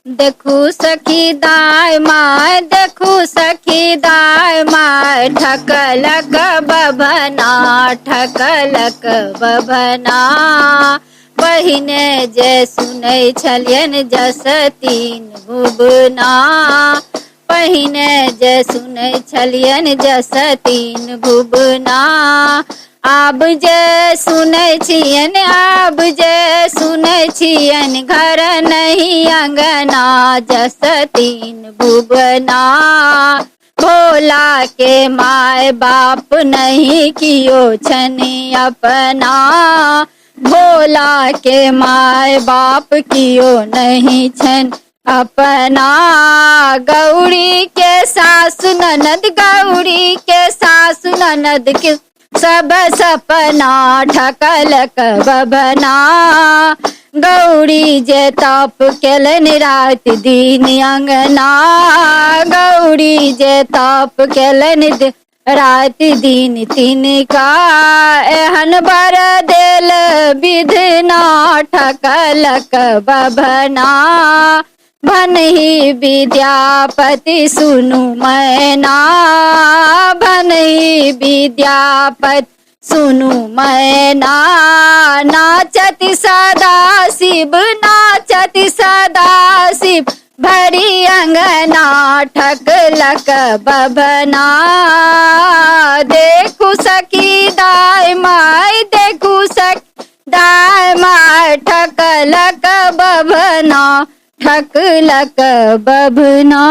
देखू सखी दाय माय, देखू सखी दाय माय, ठकलक बभना, ठकलक बभना। पहिने जे सुनै छलियन जस तीन भुवना, पहिने जे सुनै छलियन जस तीन भुवना। आब जे सुनै छियन, आब जे सुनै छियन, घर नहीं अंगना जस तीन भुवना। भोला के माय बाप नहीं कियो छनि अपना, भोला के माय बाप कियो नहीं छन अपना। गौरी के सासु ननद, गौरी के सासु ननद के सब सपना, ठकलक बभना। गौरी जे तप केलन रात दिन अंगना, गौरी जे तप केलन रात दिन तिनका। एहन बर देल विधना, ठकलक बभना। भनहि विद्यापति सुनु मैना, भनहि विद्यापति सुनु मैना। नाचति सदा शिव, नाचति सदा शिव, भरी अंगना, ठकलक बभना। देखू सखी दाय माय, देखू सखी दाय माय, ठकलक बभना, ठकलक बभना।